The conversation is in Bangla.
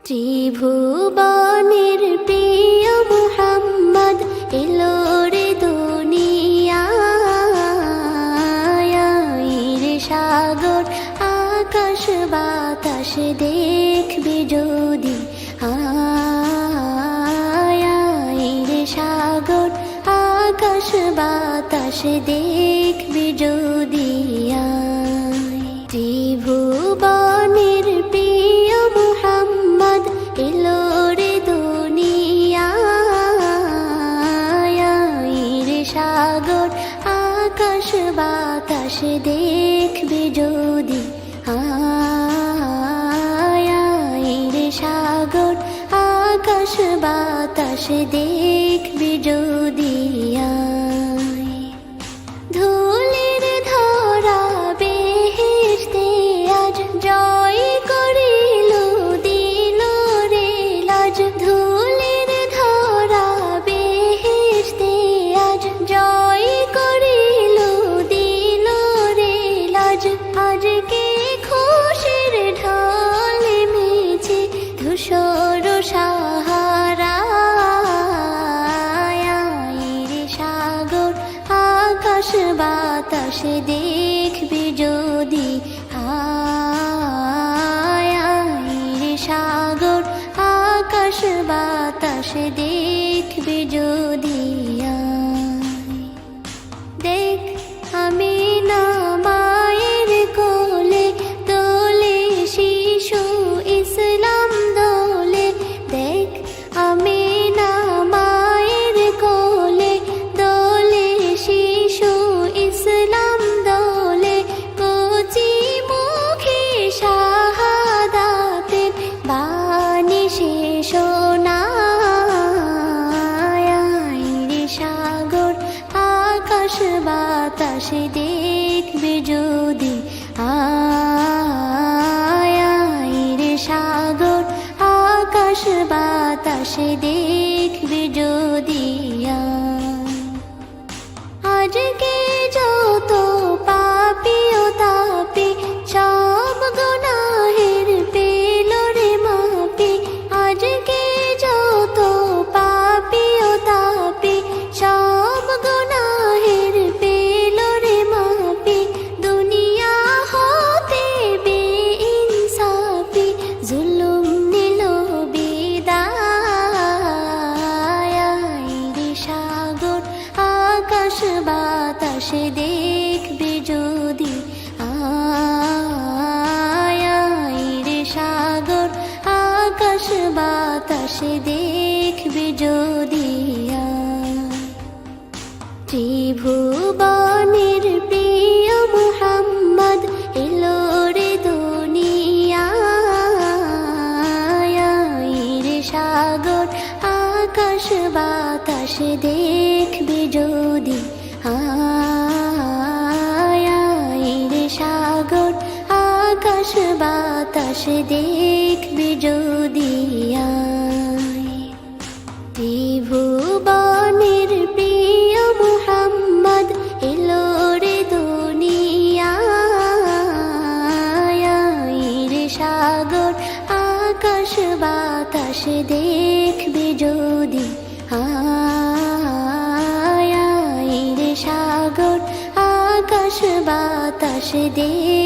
ত্রিভুবনের প্রিয় মুহাম্মদ এলো রে দুনিয়ায় রে সাগর আকাশ বাতাস দেখবি যদি রে সাগর আকাশ বাতাস দেখবি যদি ত্রিভুবনের প্রিয় মুহাম্মদ এলো রে দুনিয়ায় রে সাগর আকাশ বাতাস দেখবি যদি রে সাগর আকাশ বাতাস দেখবি যদি ধুলির ধরা বেহেশতে আজ জয় করিল দিল রে লাজ ধুলির ধরা বেহেশতে আজ জয় করিল দিল রে লাজ আজকে খুশির ঢল মেছে ধূসর সাহারা রে সাগর আকাশ বাতাস দেখবি যদি রে সাগর আকাশ বাতাস দেখবি যদি দেখ আমি না মায়ের কোলে দোলে শিশু ইসলাম দোলে দেখ আমি না মায়ের কোলে দোলে শিশু ইসলাম দোলে কচি মুখে শাহাদাতের বাণী শেষ রে সাগর আকাশ বাতাস দেখবি যদি রে সাগর আকাশ বাতাস দেখবি যদি আজকে যত পাপী ও তাপী সব গুনাহের পেল রে মাপি আজকে যত পাপী ও তাপী সব গুনাহের পেল রে মাপি দুনিয়া হতে বেইনসাফি জুলুম নিল বিদায় রে সাগর আকাশ বাতাস দেখবি যদি রে সাগর আকাশ বাতাস দেখবি যদি ত্রিভুবনের প্রিয় মুহাম্মদ এলো রে দুনিয়ায় রে সাগর আকাশ বাতাস দেখবি যদি রে সাগর আকাশ বাতাস দেখবি যদি ত্রিভুবনের প্রিয় মুহাম্মদ এলো রে দুনিয়ায় রে সাগর আকাশ বাতাস দেখবি যদি রে সাগর আকাশ বাতাস দেখবি